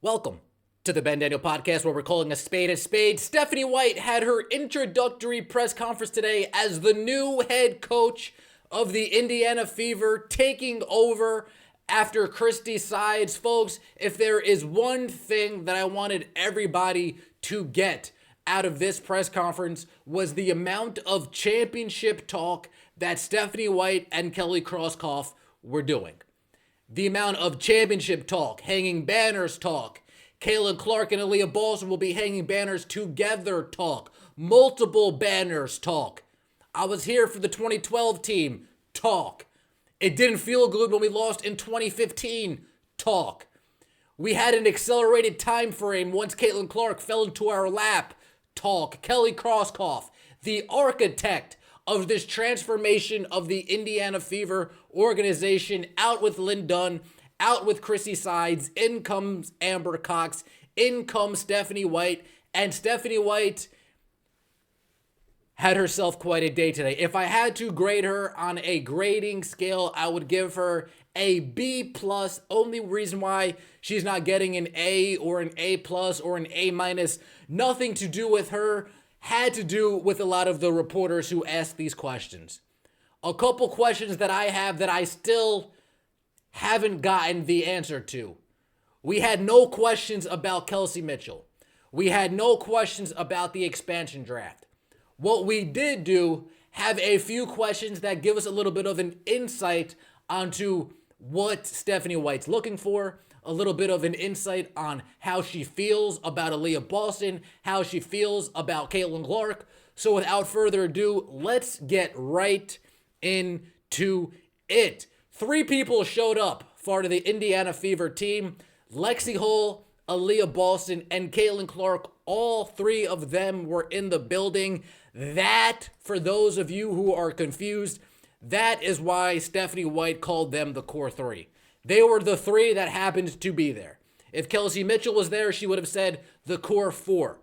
Welcome to the Ben Daniel Podcast, where we're calling a spade a spade. Stephanie White had her introductory press conference today as the new head coach of the Indiana Fever, taking over after Christy Sides. Folks, if there is one thing that I wanted everybody to get out of this press conference was the amount of championship talk that Stephanie White and Kelly Krauskopf were doing. The amount of championship talk, hanging banners talk, Caitlin Clark and Aaliyah Balson will be hanging banners together talk, multiple banners talk. I was here for the 2012 team talk. It didn't feel good when we lost in 2015 talk. We had an accelerated time frame once Caitlin Clark fell into our lap talk. Kelly Krauskopf, the architect of this transformation of the Indiana Fever organization, out with Lynn Dunn, out with Chrissy Sides, in comes Amber Cox, in comes Stephanie White, and Stephanie White had herself quite a day today. If I had to grade her on a grading scale, I would give her a B+. Only reason why she's not getting an A or an A+ or an A-, nothing to do with her, had to do with a lot of the reporters who asked these questions. A couple questions that I have that I still haven't gotten the answer to. We had no questions about Kelsey Mitchell. We had no questions about the expansion draft. What we did do, have a few questions that give us a little bit of an insight onto what Stephanie White's looking for, a little bit of an insight on how she feels about Aaliyah Balson, how she feels about Caitlin Clark. So without further ado, let's get right into it. 3 people showed up for the Indiana Fever team: Lexi Hull, Aaliyah Balson, and Caitlin Clark. All 3 of them were in the building. That, for those of you who are confused, that is why Stephanie White called them the core 3. They were the 3 that happened to be there. If Kelsey Mitchell was there, she would have said the core 4.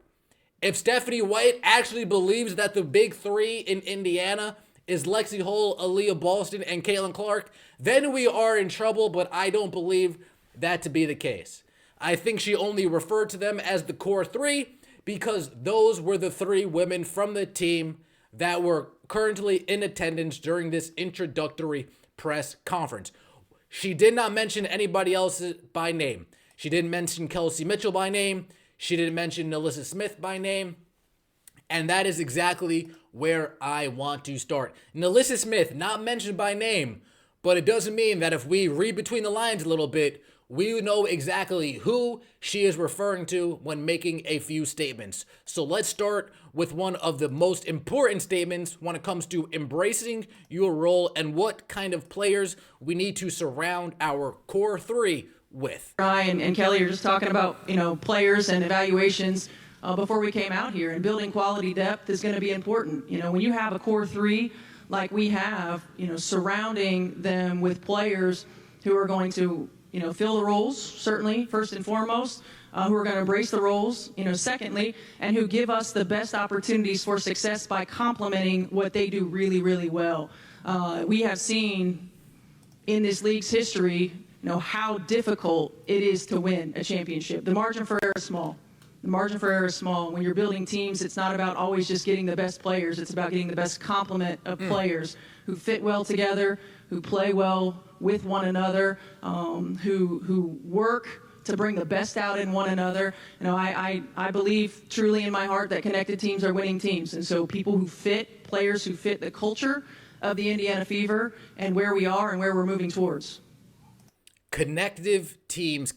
If Stephanie White actually believes that the big 3 in Indiana is Lexi Hull, Aaliyah Balson, and Caitlin Clark, then we are in trouble, but I don't believe that to be the case. I think she only referred to them as the core 3 because those were the 3 women from the team that were currently in attendance during this introductory press conference. She did not mention anybody else by name. She didn't mention Kelsey Mitchell by name. She didn't mention Alyssa Smith by name. And that is exactly where I want to start. Alyssa Smith, not mentioned by name, but it doesn't mean that if we read between the lines a little bit, we know exactly who she is referring to when making a few statements. So let's start with one of the most important statements when it comes to embracing your role and what kind of players we need to surround our core 3 with. Ryan and Kelly are just talking about, players and evaluations before we came out here, and building quality depth is going to be important. When you have a core 3 like we have, surrounding them with players who are going to fill the roles, certainly, first and foremost, who are going to embrace the roles, secondly, and who give us the best opportunities for success by complementing what they do really, really well. We have seen in this league's history, how difficult it is to win a championship. The margin for error is small. The margin for error is small. When you're building teams, it's not about always just getting the best players. It's about getting the best complement of players who fit well together, who play well with one another, who work to bring the best out in one another. I believe truly in my heart that connected teams are winning teams. And so people who fit, players who fit the culture of the Indiana Fever and where we are and where we're moving towards. Connected teams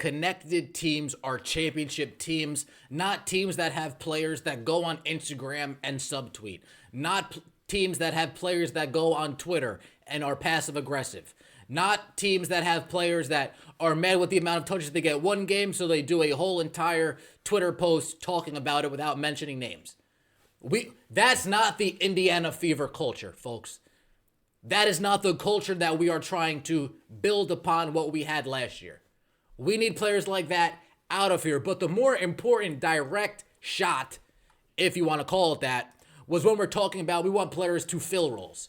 are championship teams, not teams that have players that go on Instagram and subtweet, not teams that have players that go on Twitter and are passive aggressive, not teams that have players that are mad with the amount of touches they get one game, so they do a whole entire Twitter post talking about it without mentioning names. That's not the Indiana Fever culture, folks. That is not the culture that we are trying to build upon what we had last year. We need players like that out of here. But the more important direct shot, if you want to call it that, was when we're talking about we want players to fill roles.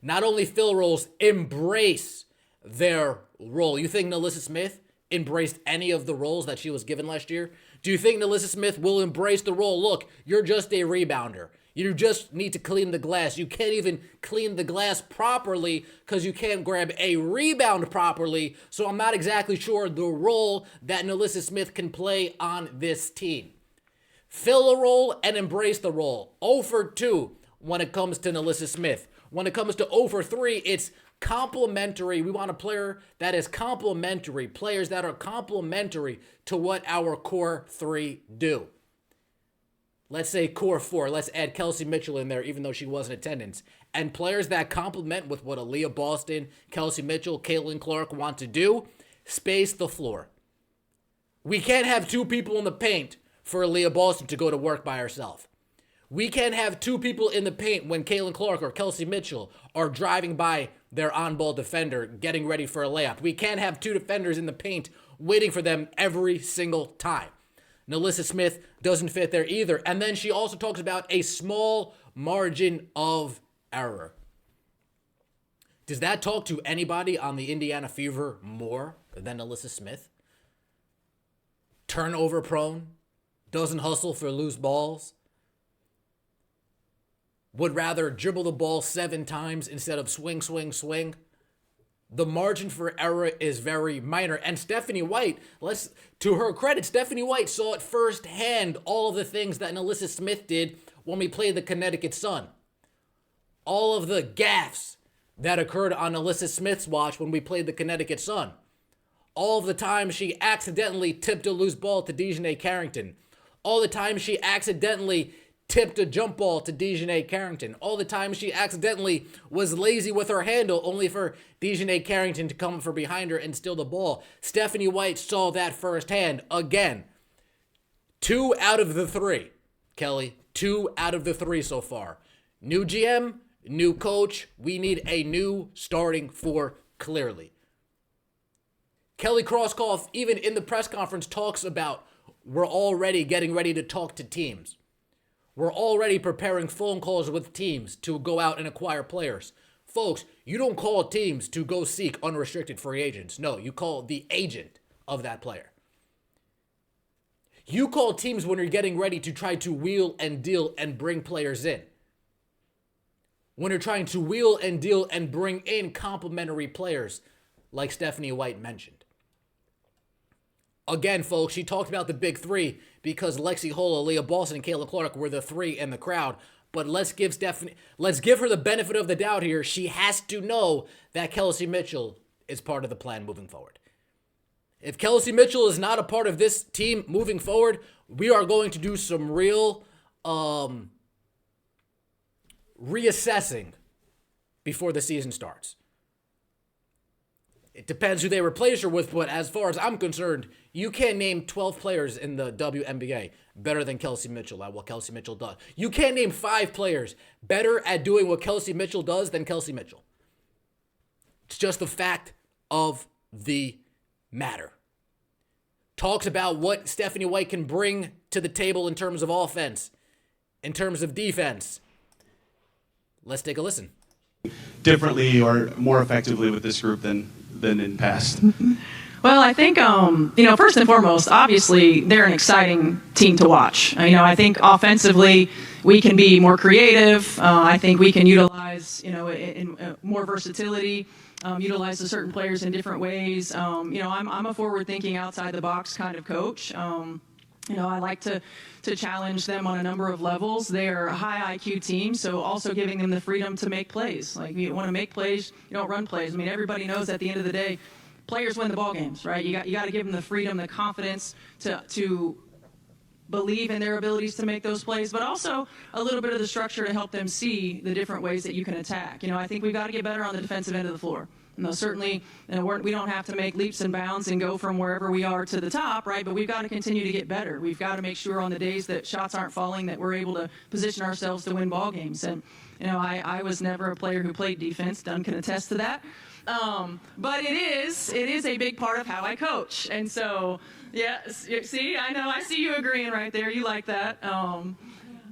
Not only fill roles, embrace their role. You think Alyssa Smith embraced any of the roles that she was given last year? Do you think NaLyssa Smith will embrace the role? Look, you're just a rebounder. You just need to clean the glass. You can't even clean the glass properly because you can't grab a rebound properly. So I'm not exactly sure the role that NaLyssa Smith can play on this team. Fill a role and embrace the role. 0 for 2 when it comes to NaLyssa Smith. When it comes to 0 for 3, it's complementary. We want a player that is complementary, players that are complementary to what our core 3 do. Let's say core 4. Let's add Kelsey Mitchell in there, even though she was in attendance. And players that complement with what Aaliyah Boston, Kelsey Mitchell, Caitlin Clark want to do, space the floor. We can't have 2 people in the paint for Aaliyah Boston to go to work by herself. We can't have 2 people in the paint when Caitlin Clark or Kelsey Mitchell are driving by their on-ball defender, getting ready for a layup. We can't have 2 defenders in the paint waiting for them every single time. NaLyssa Smith doesn't fit there either. And then she also talks about a small margin of error. Does that talk to anybody on the Indiana Fever more than NaLyssa Smith? Turnover prone, doesn't hustle for loose balls, would rather dribble the ball 7 times instead of swing, swing, swing. The margin for error is very minor. And Stephanie White, to her credit, Stephanie White saw it firsthand, all of the things that NaLyssa Smith did when we played the Connecticut Sun. All of the gaffes that occurred on NaLyssa Smith's watch when we played the Connecticut Sun. All of the times she accidentally tipped a loose ball to Dejanay Carrington. All the times she accidentally tipped a jump ball to Dejanay Carrington. All the time she accidentally was lazy with her handle, only for Dejanay Carrington to come from behind her and steal the ball. Stephanie White saw that firsthand. Again, 2 out of the 3, Kelly. 2 out of the 3 so far. New GM, new coach. We need a new starting 4, clearly. Kelly Krauskopf, even in the press conference, talks about we're already getting ready to talk to teams. We're already preparing phone calls with teams to go out and acquire players. Folks, you don't call teams to go seek unrestricted free agents. No, you call the agent of that player. You call teams when you're getting ready to try to wheel and deal and bring players in. When you're trying to wheel and deal and bring in complementary players like Stephanie White mentioned. Again, folks, she talked about the big 3 because Lexi Hull, Aaliyah Boston, and Caitlin Clark were the 3 in the crowd. But let's give her the benefit of the doubt here. She has to know that Kelsey Mitchell is part of the plan moving forward. If Kelsey Mitchell is not a part of this team moving forward, we are going to do some real reassessing before the season starts. It depends who they replace her with, but as far as I'm concerned, you can't name 12 players in the WNBA better than Kelsey Mitchell at what Kelsey Mitchell does. You can't name 5 players better at doing what Kelsey Mitchell does than Kelsey Mitchell. It's just the fact of the matter. Talks about what Stephanie White can bring to the table in terms of offense, in terms of defense. Let's take a listen. Differently or more effectively with this group than in past? Well, I think, first and foremost, obviously, they're an exciting team to watch. I think offensively, we can be more creative. I think we can utilize, more versatility, utilize the certain players in different ways. I'm a forward-thinking, outside-the-box kind of coach. I like to challenge them on a number of levels. They're a high IQ team, so also giving them the freedom to make plays. Like, you want to make plays, you don't run plays. Everybody knows at the end of the day, players win the ball games, right? You got to give them the freedom, the confidence to believe in their abilities to make those plays, but also a little bit of the structure to help them see the different ways that you can attack. I think we've got to get better on the defensive end of the floor. Certainly, we don't have to make leaps and bounds and go from wherever we are to the top, right? But we've got to continue to get better. We've got to make sure on the days that shots aren't falling that we're able to position ourselves to win ball games. And, I was never a player who played defense. Dunn can attest to that. But it is a big part of how I coach. And so, yeah, see, I know, I see you agreeing right there. You like that.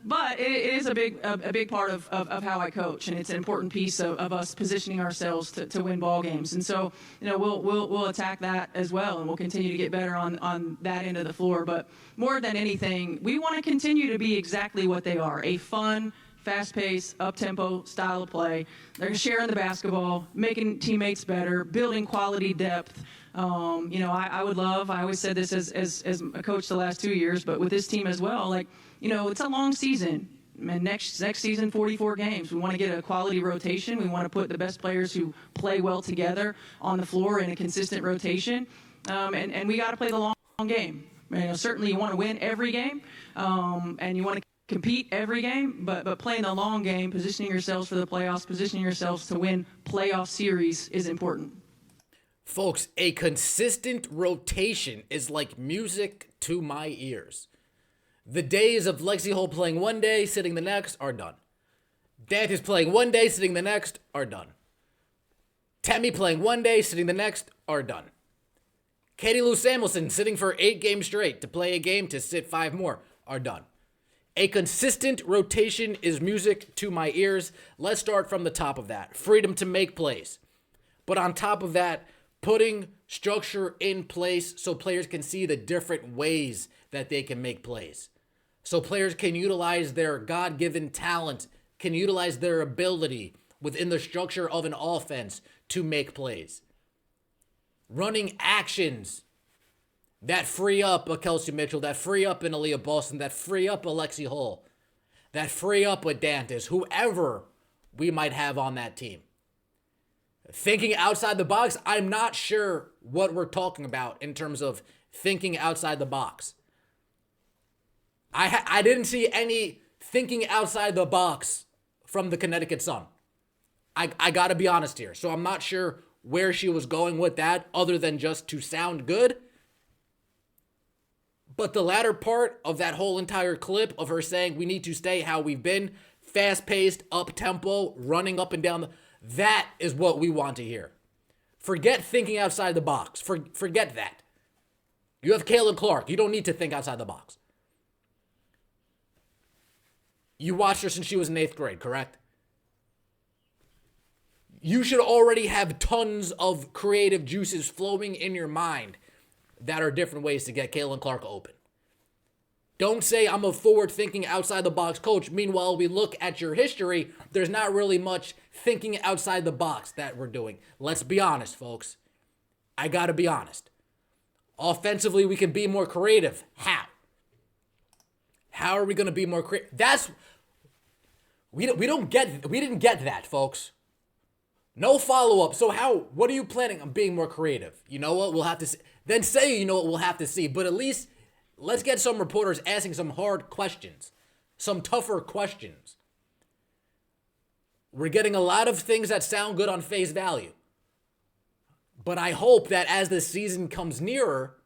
But it is a big part of how I coach, and it's an important piece of us positioning ourselves to win ball games. And so, we'll attack that as well, and we'll continue to get better on that end of the floor. But more than anything, we want to continue to be exactly what they are: a fun, fast-paced, up-tempo style of play. They're sharing the basketball, making teammates better, building quality depth. I would love, I always said this as a coach the last 2 years, but with this team as well, it's a long season. And next season, 44 games. We want to get a quality rotation. We want to put the best players who play well together on the floor in a consistent rotation. And we got to play the long game. Certainly you want to win every game, and you want to compete every game, but playing the long game, positioning yourselves for the playoffs, positioning yourselves to win playoff series is important. Folks, a consistent rotation is like music to my ears. The days of Lexi Hull playing one day, sitting the next, are done. Dant is playing one day, sitting the next, are done. Tammy playing one day, sitting the next, are done. Katie Lou Samuelson sitting for 8 games straight to play a game to sit 5 more, are done. A consistent rotation is music to my ears. Let's start from the top of that. Freedom to make plays. But on top of that, putting structure in place so players can see the different ways that they can make plays. So players can utilize their God-given talent, can utilize their ability within the structure of an offense to make plays. Running actions that free up a Kelsey Mitchell, that free up an Aaliyah Boston, that free up a Lexi Hull, that free up a Dantas, whoever we might have on that team. Thinking outside the box, I'm not sure what we're talking about in terms of thinking outside the box. I didn't see any thinking outside the box from the Connecticut Sun. I got to be honest here. So I'm not sure where she was going with that other than just to sound good. But the latter part of that whole entire clip of her saying we need to stay how we've been, fast-paced, up-tempo, running up and down, that is what we want to hear. Forget thinking outside the box. Forget that. You have Caitlin Clark. You don't need to think outside the box. You watched her since she was in 8th grade, correct? You should already have tons of creative juices flowing in your mind that are different ways to get Caitlin Clark open. Don't say I'm a forward-thinking, outside-the-box coach. Meanwhile, we look at your history, there's not really much thinking outside the box that we're doing. Let's be honest, folks. I got to be honest. Offensively, we can be more creative. How? How are we going to be more creative? We didn't get that, folks. No follow-up. So what are you planning on being more creative? You know what? We'll have to see. Then say, you know what, we'll have to see. But at least let's get some reporters asking some hard questions, some tougher questions. We're getting a lot of things that sound good on face value. But I hope that as the season comes nearer,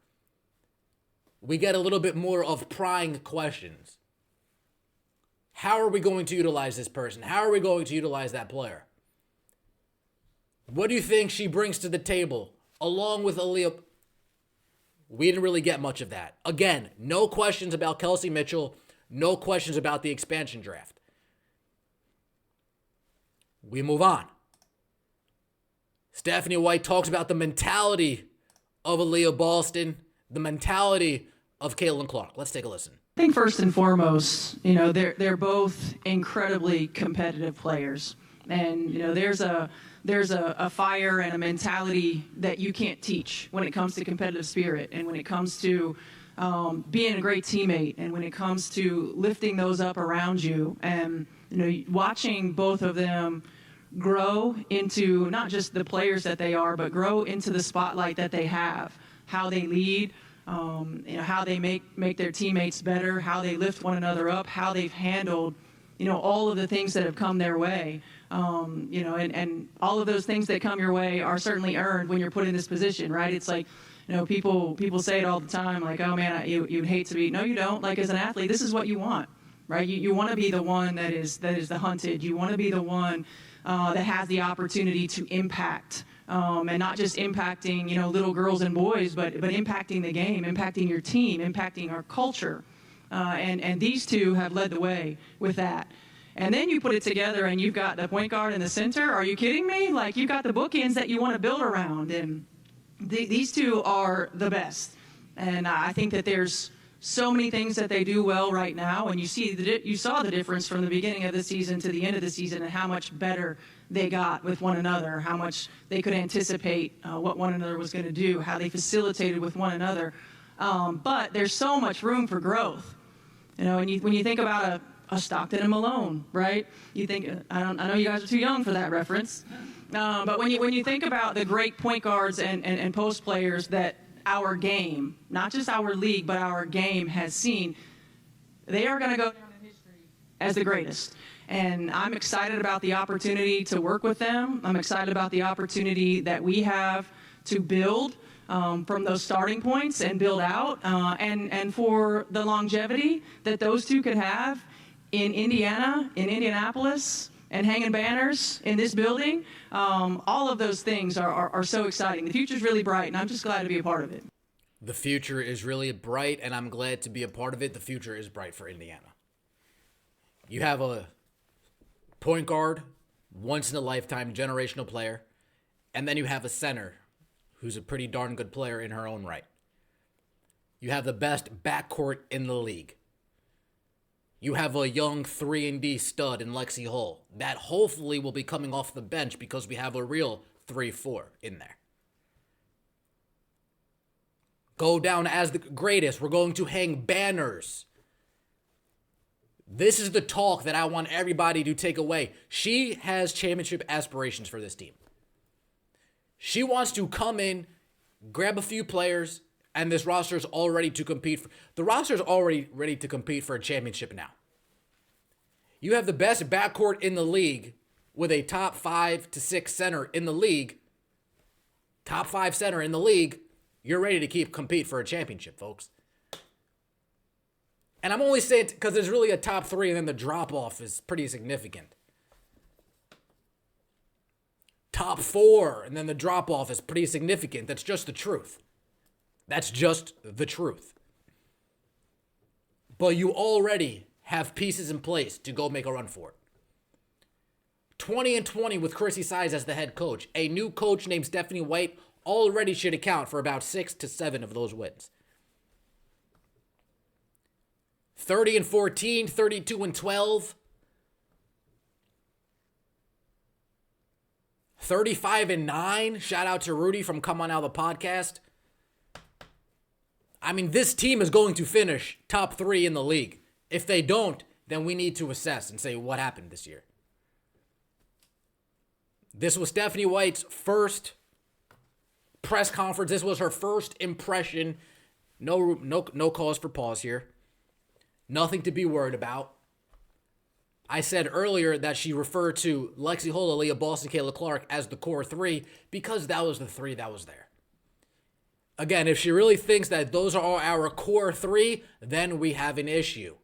we get a little bit more of prying questions. How are we going to utilize this person? How are we going to utilize that player? What do you think she brings to the table along with Aaliyah? We didn't really get much of that. Again, no questions about Kelsey Mitchell. No questions about the expansion draft. We move on. Stephanie White talks about the mentality of Aaliyah Boston, the mentality of Caitlin Clark. Let's take a listen. I think first and foremost, they're both incredibly competitive players. And, there's a fire and a mentality that you can't teach when it comes to competitive spirit and when it comes to being a great teammate and when it comes to lifting those up around you. And, watching both of them grow into not just the players that they are, but grow into the spotlight that they have, how they lead, how they make their teammates better, how they lift one another up, how they've handled, all of the things that have come their way. And all of those things that come your way are certainly earned when you're put in this position, right? It's like, people say it all the time, like, oh man, you'd hate to be. No, you don't. Like, as an athlete, this is what you want, right? You want to be the one that is the hunted. You want to be the one that has the opportunity to impact, and not just impacting, little girls and boys, but impacting the game, impacting your team, impacting our culture. And these two have led the way with that. And then you put it together and you've got the point guard in the center. Are you kidding me? Like, you've got the bookends that you want to build around. And these two are the best. And I think that there's so many things that they do well right now. And you saw the difference from the beginning of the season to the end of the season and how much better they got with one another, how much they could anticipate what one another was going to do, how they facilitated with one another. But there's so much room for growth. You know, and when you think about a Stockton and Malone, right? You think, I know you guys are too young for that reference, but when you think about the great point guards and post players that our game, not just our league, but our game has seen, they are going to go down in history as the greatest. And I'm excited about the opportunity to work with them. I'm excited about the opportunity that we have to build from those starting points and build out, and for the longevity that those two could have in Indiana, in Indianapolis, and hanging banners in this building. All of those things are so exciting. The future's really bright, and I'm just glad to be a part of it. The future is really bright, and I'm glad to be a part of it. The future is bright for Indiana. You have a point guard, once-in-a-lifetime generational player, and then you have a center who's a pretty darn good player in her own right. You have the best backcourt in the league. You have a young 3-and-D stud in Lexi Hull that hopefully will be coming off the bench because we have a real 3-4 in there. Go down as the greatest. We're going to hang banners. This is the talk that I want everybody to take away. She has championship aspirations for this team. She wants to come in, grab a few players, and this roster is all ready to compete. The roster is already ready to compete for a championship now. You have the best backcourt in the league with a top 5 to 6 center in the league. Top 5 center in the league. You're ready to compete for a championship, folks. And I'm only saying it because there's really a top 3 and then the drop-off is pretty significant. Top 4 and then the drop-off is pretty significant. That's just the truth. That's just the truth. But you already have pieces in place to go make a run for it. 20-20 with Chrissy Size as the head coach. A new coach named Stephanie White already should account for about 6 to 7 of those wins. 30-14, 32-12. 35-9. Shout out to Rudy from Come On Now the podcast. I mean, this team is going to finish top 3 in the league. If they don't, then we need to assess and say what happened this year. This was Stephanie White's first press conference. This was her first impression. No cause for pause here. Nothing to be worried about. I said earlier that she referred to Lexi Hull, Aaliyah Boston, Kayla Clark as the core 3 because that was the 3 that was there. Again, if she really thinks that those are our core 3, then we have an issue.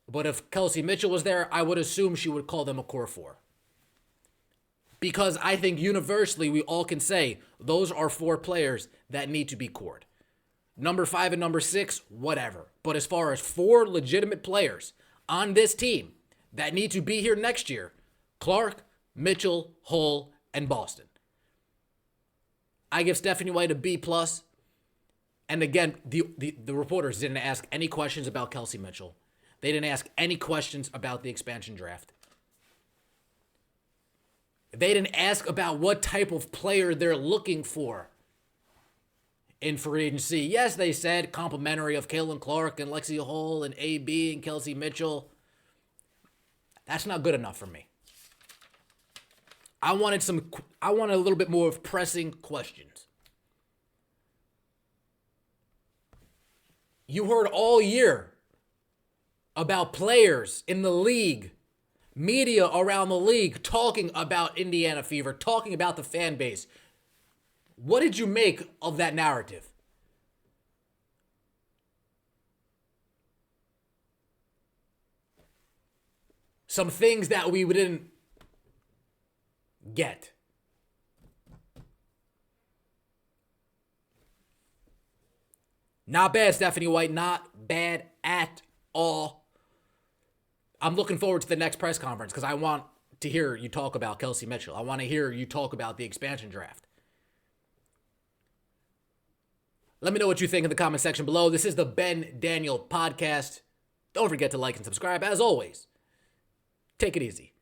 But if Kelsey Mitchell was there, I would assume she would call them a core 4. Because I think universally we all can say those are 4 players that need to be cored. Number 5 and number 6, whatever. But as far as 4 legitimate players on this team that need to be here next year, Clark, Mitchell, Hull, and Boston. I give Stephanie White a B+. And again, the reporters didn't ask any questions about Kelsey Mitchell. They didn't ask any questions about the expansion draft. They didn't ask about what type of player they're looking for in free agency. Yes, they said complimentary of Kaylin Clark and Lexi Hull and AB and Kelsey Mitchell. That's not good enough for me. I wanted a little bit more of pressing questions. You heard all year about players in the league, media around the league talking about Indiana Fever, talking about the fan base. What did you make of that narrative? Some things that we didn't get. Not bad, Stephanie White. Not bad at all. I'm looking forward to the next press conference because I want to hear you talk about Kelsey Mitchell. I want to hear you talk about the expansion draft. Let me know what you think in the comment section below. This is the Ben Daniel Podcast. Don't forget to like and subscribe. As always, take it easy.